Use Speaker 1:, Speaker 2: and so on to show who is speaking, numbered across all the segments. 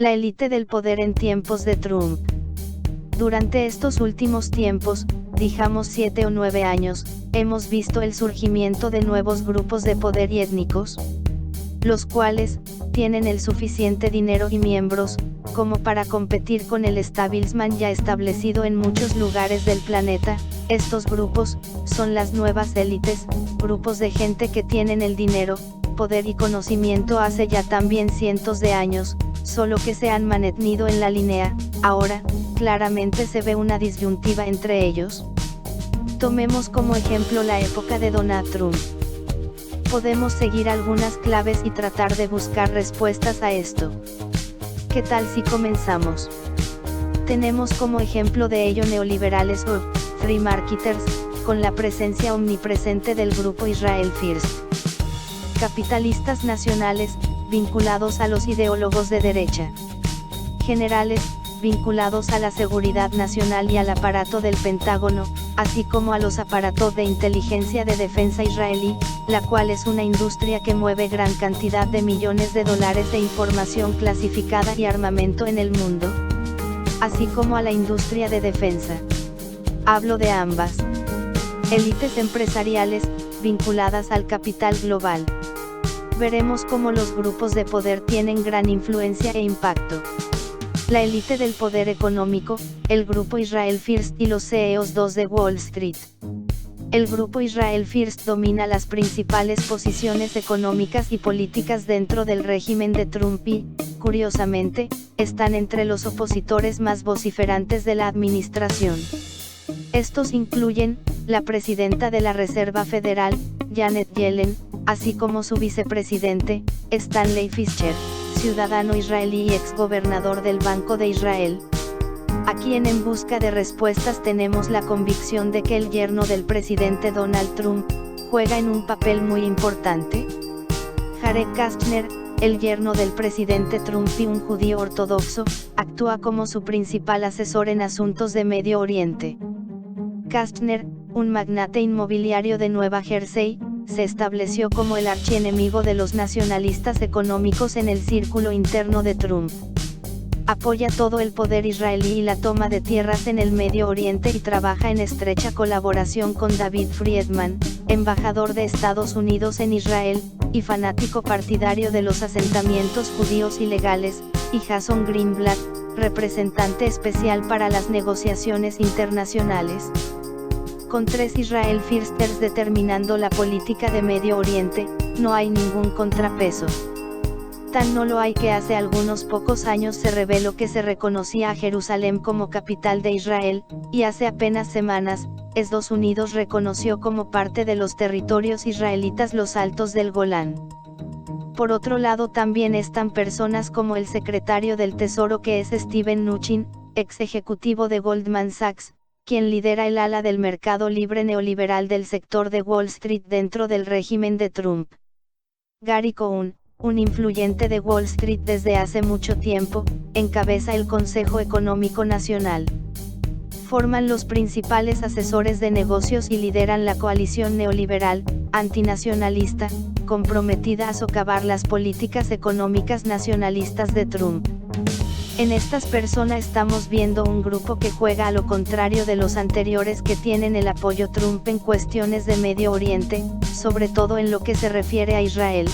Speaker 1: La élite del poder en tiempos de Trump. Durante estos últimos tiempos, digamos 7 o 9 años, hemos visto el surgimiento de nuevos grupos de poder y étnicos, los cuales tienen el suficiente dinero y miembros, como para competir con el establishment ya establecido en muchos lugares del planeta. Estos grupos son las nuevas élites, grupos de gente que tienen el dinero, poder y conocimiento hace ya también cientos de años, solo que se han mantenido en la línea. Ahora, claramente se ve una disyuntiva entre ellos. Tomemos como ejemplo la época de Donald Trump. Podemos seguir algunas claves y tratar de buscar respuestas a esto. ¿Qué tal si comenzamos? Tenemos como ejemplo de ello neoliberales o free marketers, con la presencia omnipresente del grupo Israel First. Capitalistas nacionales, vinculados a los ideólogos de derecha. Generales, vinculados a la seguridad nacional y al aparato del Pentágono, así como a los aparatos de inteligencia de defensa israelí, la cual es una industria que mueve gran cantidad de millones de dólares de información clasificada y armamento en el mundo, así como a la industria de defensa. Hablo de ambas élites empresariales, vinculadas al capital global. Veremos cómo los grupos de poder tienen gran influencia e impacto. La élite del poder económico, el grupo Israel First y los CEOs 2 de Wall Street. El grupo Israel First domina las principales posiciones económicas y políticas dentro del régimen de Trump y, curiosamente, están entre los opositores más vociferantes de la administración. Estos incluyen, la presidenta de la Reserva Federal, Janet Yellen, así como su vicepresidente, Stanley Fischer, ciudadano israelí y exgobernador del Banco de Israel. A quien en busca de respuestas tenemos la convicción de que el yerno del presidente Donald Trump, juega en un papel muy importante. Jared Kushner, el yerno del presidente Trump y un judío ortodoxo, actúa como su principal asesor en asuntos de Medio Oriente. Kushner, un magnate inmobiliario de Nueva Jersey, se estableció como el archienemigo de los nacionalistas económicos en el círculo interno de Trump. Apoya todo el poder israelí y la toma de tierras en el Medio Oriente y trabaja en estrecha colaboración con David Friedman, embajador de Estados Unidos en Israel, y fanático partidario de los asentamientos judíos ilegales, y Jason Greenblatt, representante especial para las negociaciones internacionales. Con 3 Israel Firsters determinando la política de Medio Oriente, no hay ningún contrapeso. Tan no lo hay que hace algunos pocos años se reveló que se reconocía a Jerusalén como capital de Israel, y hace apenas semanas, Estados Unidos reconoció como parte de los territorios israelitas los Altos del Golán. Por otro lado también están personas como el secretario del Tesoro que es Steven Mnuchin, ex ejecutivo de Goldman Sachs, quien lidera el ala del mercado libre neoliberal del sector de Wall Street dentro del régimen de Trump. Gary Cohn, un influyente de Wall Street desde hace mucho tiempo, encabeza el Consejo Económico Nacional. Forman los principales asesores de negocios y lideran la coalición neoliberal, antinacionalista, comprometida a socavar las políticas económicas nacionalistas de Trump. En estas personas estamos viendo un grupo que juega a lo contrario de los anteriores que tienen el apoyo Trump en cuestiones de Medio Oriente, sobre todo en lo que se refiere a Israel.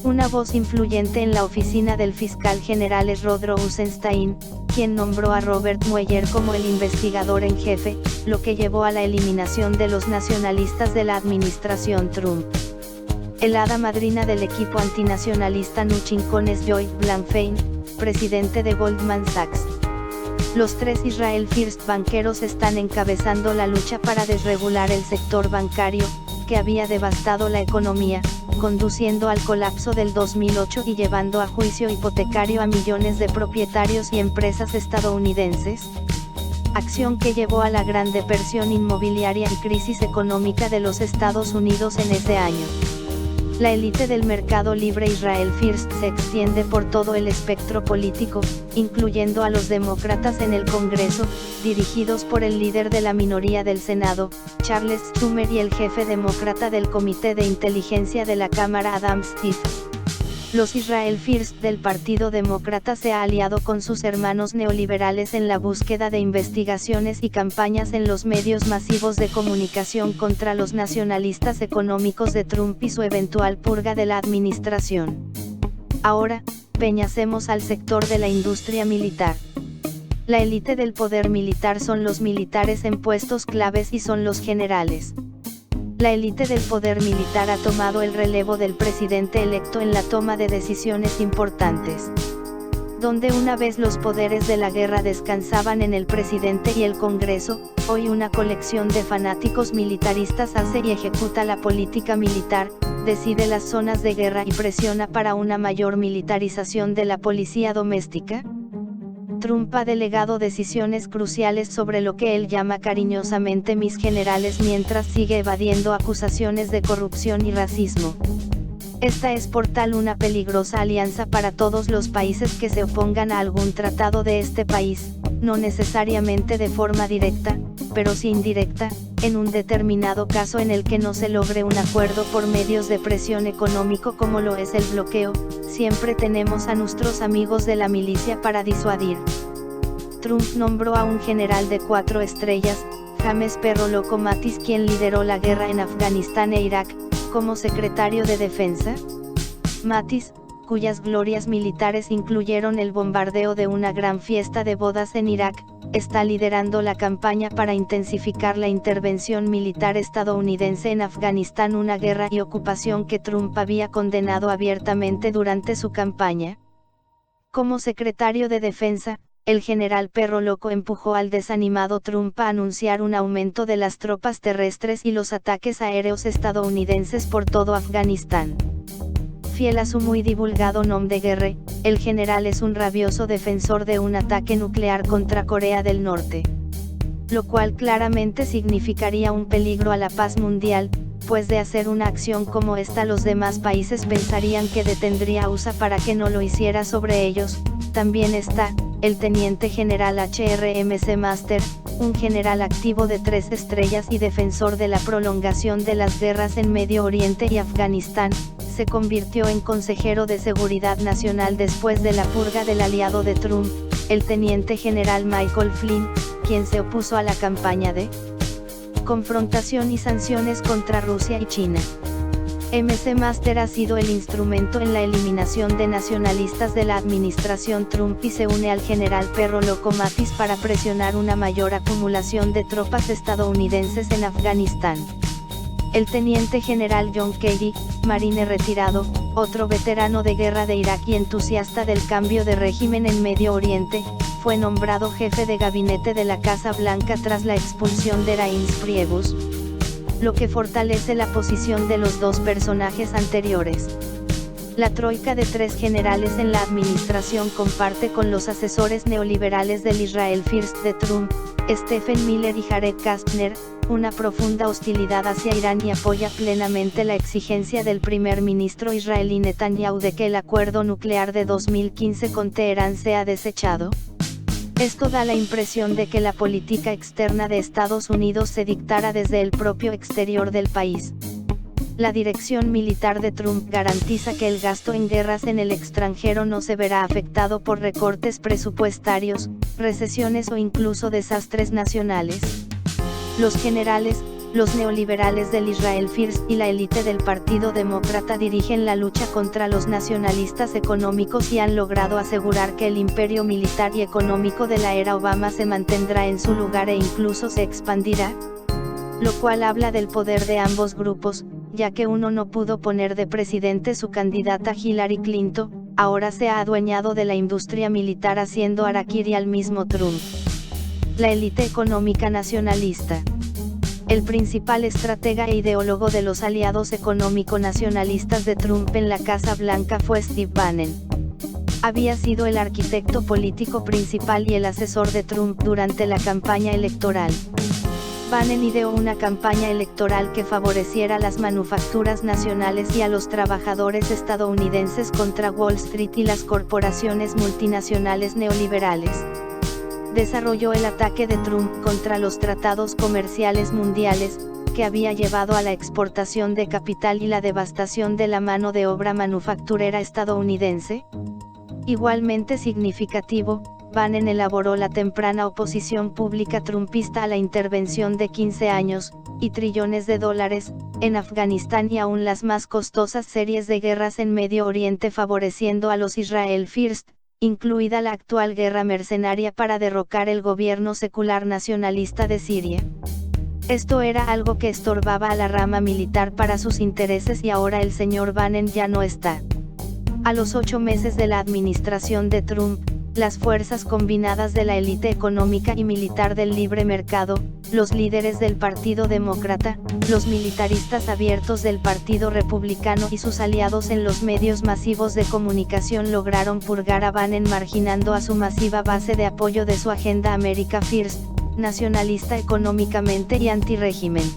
Speaker 1: Una voz influyente en la oficina del fiscal general es Rod Rosenstein, quien nombró a Robert Mueller como el investigador en jefe, lo que llevó a la eliminación de los nacionalistas de la administración Trump. El hada madrina del equipo antinacionalista Mnuchin es Joy Blanfein, presidente de Goldman Sachs. Los 3 Israel First banqueros están encabezando la lucha para desregular el sector bancario, que había devastado la economía, conduciendo al colapso del 2008 y llevando a juicio hipotecario a millones de propietarios y empresas estadounidenses. Acción que llevó a la Gran Depresión inmobiliaria y crisis económica de los Estados Unidos en ese año. La élite del mercado libre Israel First se extiende por todo el espectro político, incluyendo a los demócratas en el Congreso, dirigidos por el líder de la minoría del Senado, Charles Schumer y el jefe demócrata del Comité de Inteligencia de la Cámara Adam Schiff. Los Israel First del Partido Demócrata se ha aliado con sus hermanos neoliberales en la búsqueda de investigaciones y campañas en los medios masivos de comunicación contra los nacionalistas económicos de Trump y su eventual purga de la administración. Ahora, peñacemos al sector de la industria militar. La élite del poder militar son los militares en puestos claves y son los generales. La élite del poder militar ha tomado el relevo del presidente electo en la toma de decisiones importantes. Donde una vez los poderes de la guerra descansaban en el presidente y el Congreso, hoy una colección de fanáticos militaristas hace y ejecuta la política militar, decide las zonas de guerra y presiona para una mayor militarización de la policía doméstica. Trump ha delegado decisiones cruciales sobre lo que él llama cariñosamente mis generales mientras sigue evadiendo acusaciones de corrupción y racismo. Esta es por tal una peligrosa alianza para todos los países que se opongan a algún tratado de este país, no necesariamente de forma directa, pero sí indirecta, en un determinado caso en el que no se logre un acuerdo por medios de presión económico como lo es el bloqueo, siempre tenemos a nuestros amigos de la milicia para disuadir. Trump nombró a un general de 4 estrellas, James Perro Loco Mattis, quien lideró la guerra en Afganistán e Irak, como secretario de Defensa. Mattis, cuyas glorias militares incluyeron el bombardeo de una gran fiesta de bodas en Irak, está liderando la campaña para intensificar la intervención militar estadounidense en Afganistán, una guerra y ocupación que Trump había condenado abiertamente durante su campaña. Como secretario de Defensa, el general Perro Loco empujó al desanimado Trump a anunciar un aumento de las tropas terrestres y los ataques aéreos estadounidenses por todo Afganistán. Fiel a su muy divulgado nom de guerre, el general es un rabioso defensor de un ataque nuclear contra Corea del Norte. Lo cual claramente significaría un peligro a la paz mundial, pues de hacer una acción como esta los demás países pensarían que detendría a USA para que no lo hiciera sobre ellos. También está, el teniente general HRMC Master, un general activo de 3 estrellas y defensor de la prolongación de las guerras en Medio Oriente y Afganistán, se convirtió en consejero de Seguridad Nacional después de la purga del aliado de Trump, el teniente general Michael Flynn, quien se opuso a la campaña de confrontación y sanciones contra Rusia y China. MC Master ha sido el instrumento en la eliminación de nacionalistas de la administración Trump y se une al general Perro Loco Mattis para presionar una mayor acumulación de tropas estadounidenses en Afganistán. El teniente general John Kelly, marine retirado, otro veterano de guerra de Irak y entusiasta del cambio de régimen en Medio Oriente, fue nombrado jefe de gabinete de la Casa Blanca tras la expulsión de Reince Priebus, lo que fortalece la posición de los dos personajes anteriores. La troika de 3 generales en la administración comparte con los asesores neoliberales del Israel First de Trump, Stephen Miller y Jared Kushner, una profunda hostilidad hacia Irán y apoya plenamente la exigencia del primer ministro israelí Netanyahu de que el acuerdo nuclear de 2015 con Teherán sea desechado. Esto da la impresión de que la política externa de Estados Unidos se dictara desde el propio exterior del país. La dirección militar de Trump garantiza que el gasto en guerras en el extranjero no se verá afectado por recortes presupuestarios, recesiones o incluso desastres nacionales. Los generales, los neoliberales del Israel First y la élite del Partido Demócrata dirigen la lucha contra los nacionalistas económicos y han logrado asegurar que el imperio militar y económico de la era Obama se mantendrá en su lugar e incluso se expandirá. Lo cual habla del poder de ambos grupos, ya que uno no pudo poner de presidente su candidata Hillary Clinton, ahora se ha adueñado de la industria militar haciendo harakiri al mismo Trump. La élite económica nacionalista. El principal estratega e ideólogo de los aliados económico-nacionalistas de Trump en la Casa Blanca fue Steve Bannon. Había sido el arquitecto político principal y el asesor de Trump durante la campaña electoral. Bannon ideó una campaña electoral que favoreciera las manufacturas nacionales y a los trabajadores estadounidenses contra Wall Street y las corporaciones multinacionales neoliberales. Desarrolló el ataque de Trump contra los tratados comerciales mundiales, que había llevado a la exportación de capital y la devastación de la mano de obra manufacturera estadounidense? Igualmente significativo, Bannon elaboró la temprana oposición pública trumpista a la intervención de 15 años, y trillones de dólares, en Afganistán y aún las más costosas series de guerras en Medio Oriente favoreciendo a los Israel First, incluida la actual guerra mercenaria para derrocar el gobierno secular nacionalista de Siria. Esto era algo que estorbaba a la rama militar para sus intereses y ahora el señor Bannon ya no está. A los 8 meses de la administración de Trump, las fuerzas combinadas de la élite económica y militar del libre mercado, los líderes del Partido Demócrata, los militaristas abiertos del Partido Republicano y sus aliados en los medios masivos de comunicación lograron purgar a Bannon marginando a su masiva base de apoyo de su agenda America First, nacionalista económicamente y anti-régimen.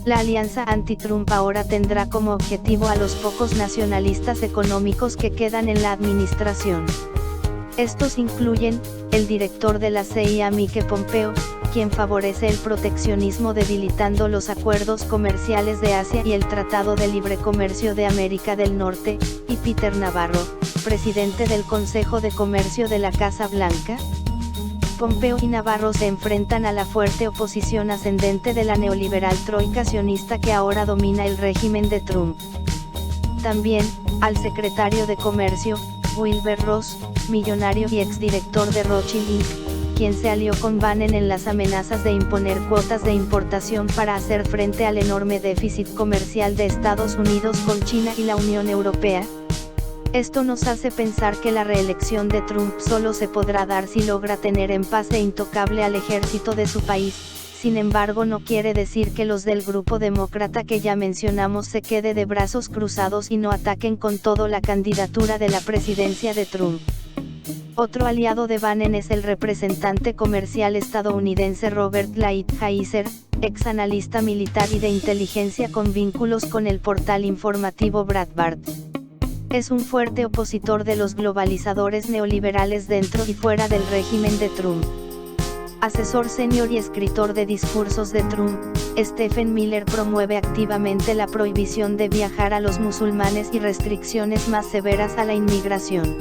Speaker 1: La alianza anti-Trump ahora tendrá como objetivo a los pocos nacionalistas económicos que quedan en la administración. Estos incluyen, el director de la CIA Mike Pompeo, quien favorece el proteccionismo debilitando los acuerdos comerciales de Asia y el Tratado de Libre Comercio de América del Norte, y Peter Navarro, presidente del Consejo de Comercio de la Casa Blanca. Pompeo y Navarro se enfrentan a la fuerte oposición ascendente de la neoliberal troika sionista que ahora domina el régimen de Trump. También, al secretario de Comercio, Wilbur Ross, millonario y exdirector de Rothschild Inc., quien se alió con Bannon en las amenazas de imponer cuotas de importación para hacer frente al enorme déficit comercial de Estados Unidos con China y la Unión Europea. Esto nos hace pensar que la reelección de Trump solo se podrá dar si logra tener en paz e intocable al ejército de su país. Sin embargo, no quiere decir que los del grupo demócrata que ya mencionamos se quede de brazos cruzados y no ataquen con todo la candidatura de la presidencia de Trump. Otro aliado de Bannon es el representante comercial estadounidense Robert Lighthizer, ex analista militar y de inteligencia con vínculos con el portal informativo Breitbart. Es un fuerte opositor de los globalizadores neoliberales dentro y fuera del régimen de Trump. Asesor senior y escritor de discursos de Trump, Stephen Miller promueve activamente la prohibición de viajar a los musulmanes y restricciones más severas a la inmigración.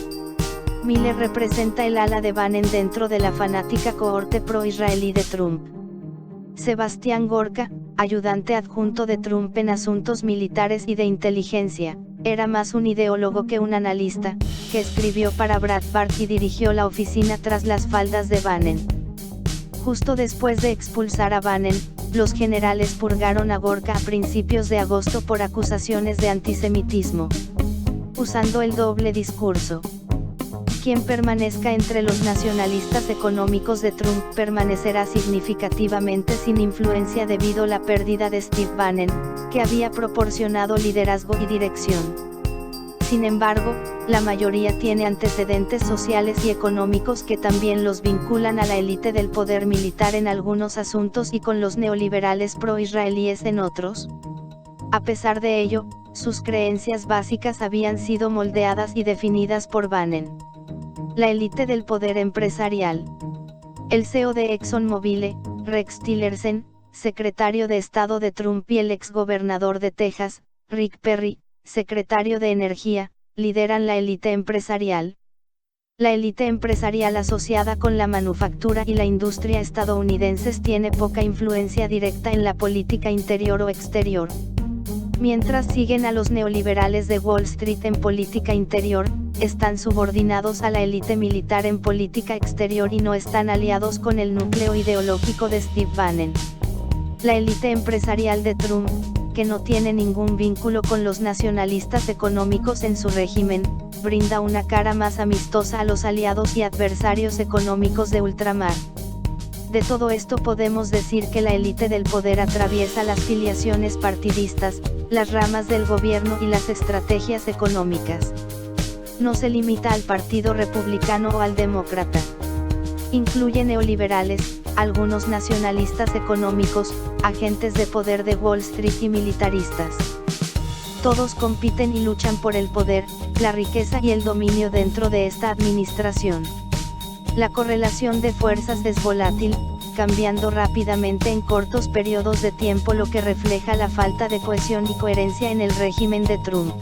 Speaker 1: Miller representa el ala de Bannon dentro de la fanática cohorte pro-israelí de Trump. Sebastián Gorka, ayudante adjunto de Trump en asuntos militares y de inteligencia, era más un ideólogo que un analista, que escribió para Breitbart y dirigió la oficina tras las faldas de Bannon. Justo después de expulsar a Bannon, los generales purgaron a Gorka a principios de agosto por acusaciones de antisemitismo. Usando el doble discurso. Quien permanezca entre los nacionalistas económicos de Trump permanecerá significativamente sin influencia debido a la pérdida de Steve Bannon, que había proporcionado liderazgo y dirección. Sin embargo, la mayoría tiene antecedentes sociales y económicos que también los vinculan a la élite del poder militar en algunos asuntos y con los neoliberales pro-israelíes en otros. A pesar de ello, sus creencias básicas habían sido moldeadas y definidas por Bannon. La élite del poder empresarial. El CEO de ExxonMobil, Rex Tillerson, secretario de Estado de Trump, y el exgobernador de Texas, Rick Perry, secretario de Energía, lideran la élite empresarial. La élite empresarial asociada con la manufactura y la industria estadounidenses tiene poca influencia directa en la política interior o exterior. Mientras siguen a los neoliberales de Wall Street en política interior, están subordinados a la élite militar en política exterior y no están aliados con el núcleo ideológico de Steve Bannon. La élite empresarial de Trump, que no tiene ningún vínculo con los nacionalistas económicos en su régimen, brinda una cara más amistosa a los aliados y adversarios económicos de ultramar. De todo esto podemos decir que la élite del poder atraviesa las filiaciones partidistas, las ramas del gobierno y las estrategias económicas. No se limita al Partido Republicano o al Demócrata. Incluye neoliberales, algunos nacionalistas económicos, agentes de poder de Wall Street y militaristas. Todos compiten y luchan por el poder, la riqueza y el dominio dentro de esta administración. La correlación de fuerzas es volátil, cambiando rápidamente en cortos periodos de tiempo, lo que refleja la falta de cohesión y coherencia en el régimen de Trump.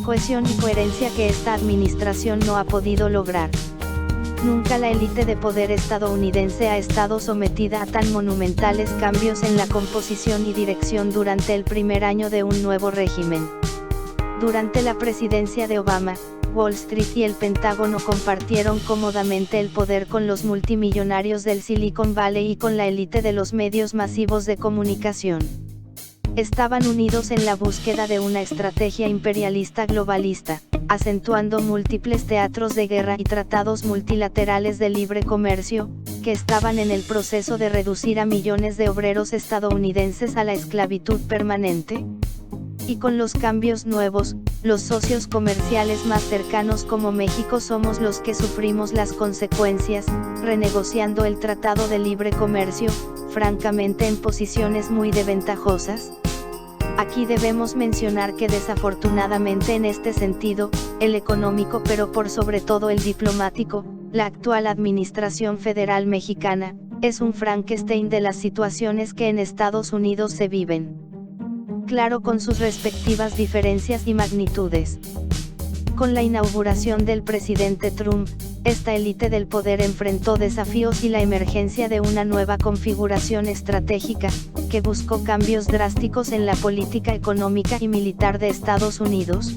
Speaker 1: Cohesión y coherencia que esta administración no ha podido lograr. Nunca la élite de poder estadounidense ha estado sometida a tan monumentales cambios en la composición y dirección durante el primer año de un nuevo régimen. Durante la presidencia de Obama, Wall Street y el Pentágono compartieron cómodamente el poder con los multimillonarios del Silicon Valley y con la élite de los medios masivos de comunicación. Estaban unidos en la búsqueda de una estrategia imperialista globalista, acentuando múltiples teatros de guerra y tratados multilaterales de libre comercio, que estaban en el proceso de reducir a millones de obreros estadounidenses a la esclavitud permanente. Y con los cambios nuevos, los socios comerciales más cercanos como México somos los que sufrimos las consecuencias, renegociando el Tratado de Libre Comercio, francamente en posiciones muy desventajosas. Aquí debemos mencionar que desafortunadamente en este sentido, el económico pero por sobre todo el diplomático, la actual administración federal mexicana, es un Frankenstein de las situaciones que en Estados Unidos se viven. Claro, con sus respectivas diferencias y magnitudes. Con la inauguración del presidente Trump, esta élite del poder enfrentó desafíos y la emergencia de una nueva configuración estratégica, que buscó cambios drásticos en la política económica y militar de Estados Unidos.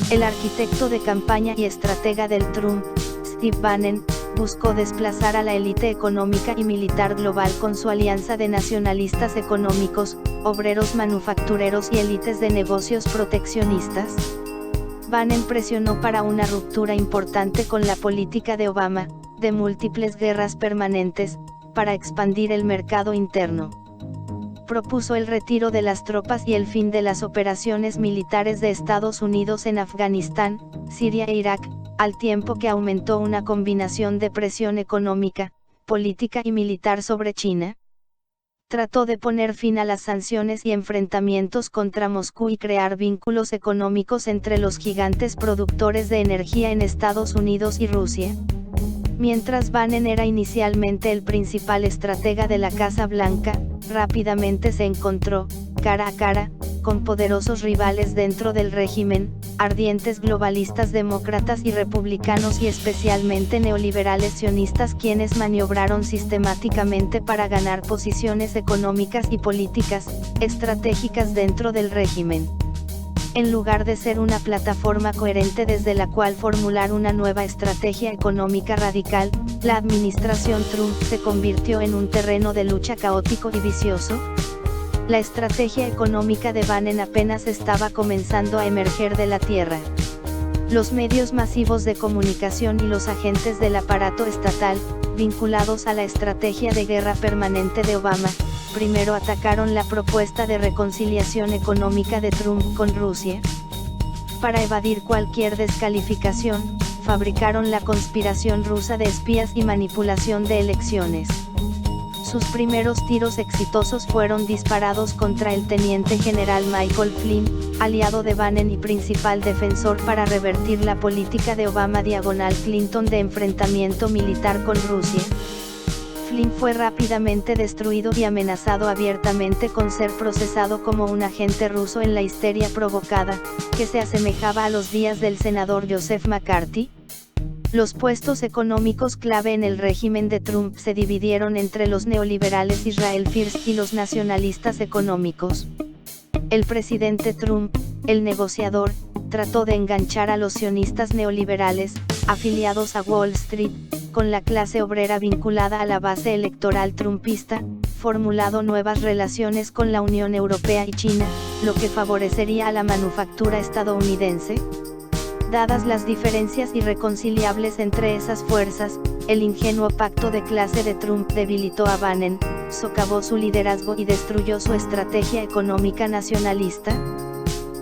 Speaker 1: El arquitecto de campaña y estratega del Trump, Steve Bannon, buscó desplazar a la élite económica y militar global con su alianza de nacionalistas económicos, obreros manufactureros y élites de negocios proteccionistas. Bannon presionó para una ruptura importante con la política de Obama, de múltiples guerras permanentes, para expandir el mercado interno. Propuso el retiro de las tropas y el fin de las operaciones militares de Estados Unidos en Afganistán, Siria e Irak, al tiempo que aumentó una combinación de presión económica, política y militar sobre China. Trató de poner fin a las sanciones y enfrentamientos contra Moscú y crear vínculos económicos entre los gigantes productores de energía en Estados Unidos y Rusia. Mientras Bannon era inicialmente el principal estratega de la Casa Blanca, rápidamente se encontró, cara a cara, con poderosos rivales dentro del régimen, ardientes globalistas demócratas y republicanos y especialmente neoliberales sionistas, quienes maniobraron sistemáticamente para ganar posiciones económicas y políticas estratégicas dentro del régimen. En lugar de ser una plataforma coherente desde la cual formular una nueva estrategia económica radical, la administración Trump se convirtió en un terreno de lucha caótico y vicioso. La estrategia económica de Bannon apenas estaba comenzando a emerger de la tierra. Los medios masivos de comunicación y los agentes del aparato estatal, vinculados a la estrategia de guerra permanente de Obama, primero atacaron la propuesta de reconciliación económica de Trump con Rusia. Para evadir cualquier descalificación, fabricaron la conspiración rusa de espías y manipulación de elecciones. Sus primeros tiros exitosos fueron disparados contra el teniente general Michael Flynn, aliado de Bannon y principal defensor para revertir la política de Obama/Clinton de enfrentamiento militar con Rusia. Flynn fue rápidamente destruido y amenazado abiertamente con ser procesado como un agente ruso en la histeria provocada, que se asemejaba a los días del senador Joseph McCarthy. Los puestos económicos clave en el régimen de Trump se dividieron entre los neoliberales Israel First y los nacionalistas económicos. El presidente Trump, el negociador, trató de enganchar a los sionistas neoliberales, afiliados a Wall Street, con la clase obrera vinculada a la base electoral trumpista, formulado nuevas relaciones con la Unión Europea y China, lo que favorecería a la manufactura estadounidense. Dadas las diferencias irreconciliables entre esas fuerzas, el ingenuo pacto de clase de Trump debilitó a Bannon, socavó su liderazgo y destruyó su estrategia económica nacionalista.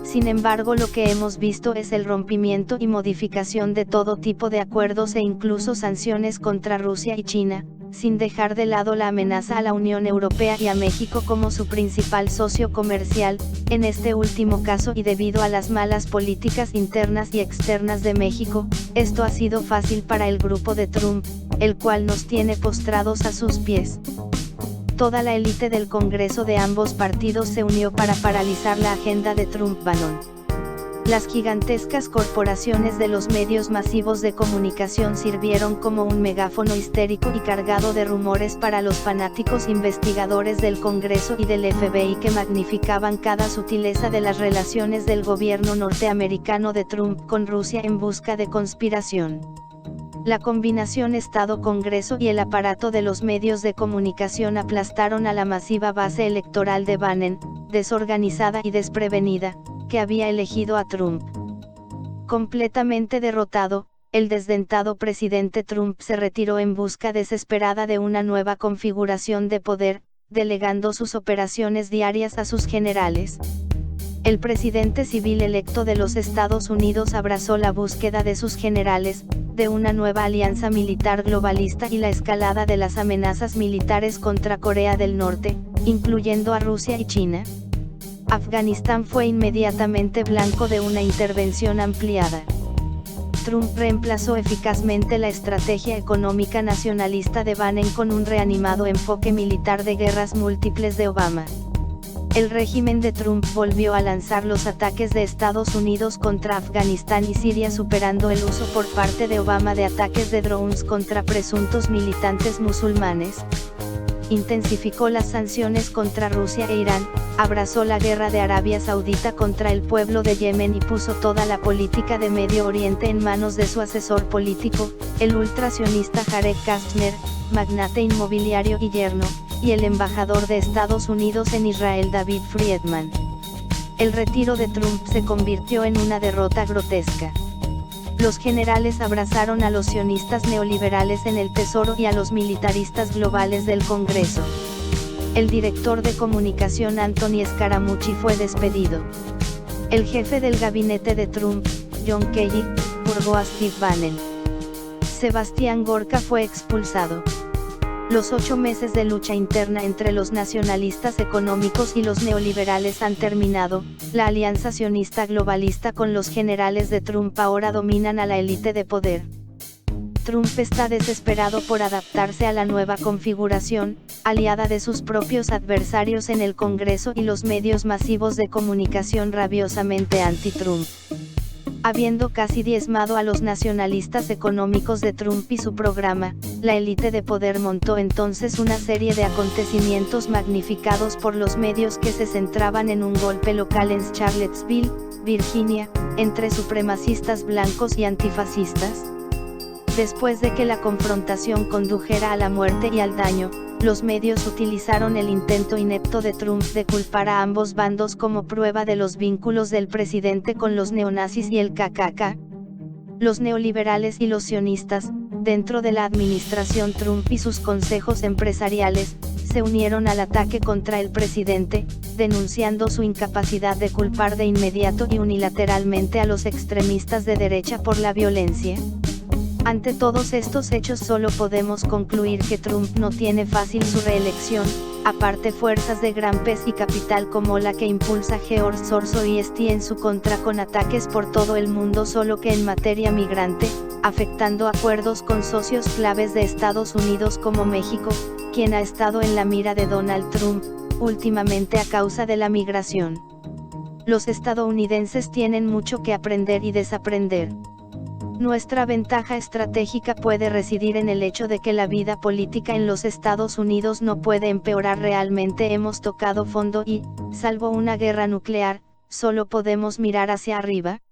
Speaker 1: Sin embargo, lo que hemos visto es el rompimiento y modificación de todo tipo de acuerdos e incluso sanciones contra Rusia y China, sin dejar de lado la amenaza a la Unión Europea y a México como su principal socio comercial, en este último caso y debido a las malas políticas internas y externas de México. Esto ha sido fácil para el grupo de Trump, el cual nos tiene postrados a sus pies. Toda la élite del Congreso de ambos partidos se unió para paralizar la agenda de Trump-Bannon. Las gigantescas corporaciones de los medios masivos de comunicación sirvieron como un megáfono histérico y cargado de rumores para los fanáticos investigadores del Congreso y del FBI que magnificaban cada sutileza de las relaciones del gobierno norteamericano de Trump con Rusia en busca de conspiración. La combinación Estado-Congreso y el aparato de los medios de comunicación aplastaron a la masiva base electoral de Bannon, desorganizada y desprevenida, que había elegido a Trump. Completamente derrotado, el desdentado presidente Trump se retiró en busca desesperada de una nueva configuración de poder, delegando sus operaciones diarias a sus generales. El presidente civil electo de los Estados Unidos abrazó la búsqueda de sus generales, de una nueva alianza militar globalista y la escalada de las amenazas militares contra Corea del Norte, incluyendo a Rusia y China. Afganistán fue inmediatamente blanco de una intervención ampliada. Trump reemplazó eficazmente la estrategia económica nacionalista de Bannon con un reanimado enfoque militar de guerras múltiples de Obama. El régimen de Trump volvió a lanzar los ataques de Estados Unidos contra Afganistán y Siria, superando el uso por parte de Obama de ataques de drones contra presuntos militantes musulmanes. Intensificó las sanciones contra Rusia e Irán, abrazó la guerra de Arabia Saudita contra el pueblo de Yemen y puso toda la política de Medio Oriente en manos de su asesor político, el ultrasionista Jared Kushner, magnate inmobiliario y yerno, y el embajador de Estados Unidos en Israel David Friedman. El retiro de Trump se convirtió en una derrota grotesca. Los generales abrazaron a los sionistas neoliberales en el Tesoro y a los militaristas globales del Congreso. El director de comunicación Anthony Scaramucci fue despedido. El jefe del gabinete de Trump, John Kelly, purgó a Steve Bannon. Sebastián Gorka fue expulsado. Los 8 meses de lucha interna entre los nacionalistas económicos y los neoliberales han terminado. La alianza sionista globalista con los generales de Trump ahora dominan a la élite de poder. Trump está desesperado por adaptarse a la nueva configuración, aliada de sus propios adversarios en el Congreso y los medios masivos de comunicación rabiosamente anti-Trump. Habiendo casi diezmado a los nacionalistas económicos de Trump y su programa, la élite de poder montó entonces una serie de acontecimientos magnificados por los medios que se centraban en un golpe local en Charlottesville, Virginia, entre supremacistas blancos y antifascistas. Después de que la confrontación condujera a la muerte y al daño, los medios utilizaron el intento inepto de Trump de culpar a ambos bandos como prueba de los vínculos del presidente con los neonazis y el KKK. Los neoliberales y los sionistas, dentro de la administración Trump y sus consejos empresariales, se unieron al ataque contra el presidente, denunciando su incapacidad de culpar de inmediato y unilateralmente a los extremistas de derecha por la violencia. Ante todos estos hechos solo podemos concluir que Trump no tiene fácil su reelección, aparte fuerzas de gran peso y capital como la que impulsa George Soros y Esti en su contra con ataques por todo el mundo, solo que en materia migrante, afectando acuerdos con socios claves de Estados Unidos como México, quien ha estado en la mira de Donald Trump, últimamente a causa de la migración. Los estadounidenses tienen mucho que aprender y desaprender. Nuestra ventaja estratégica puede residir en el hecho de que la vida política en los Estados Unidos no puede empeorar realmente. Hemos tocado fondo y, salvo una guerra nuclear, solo podemos mirar hacia arriba.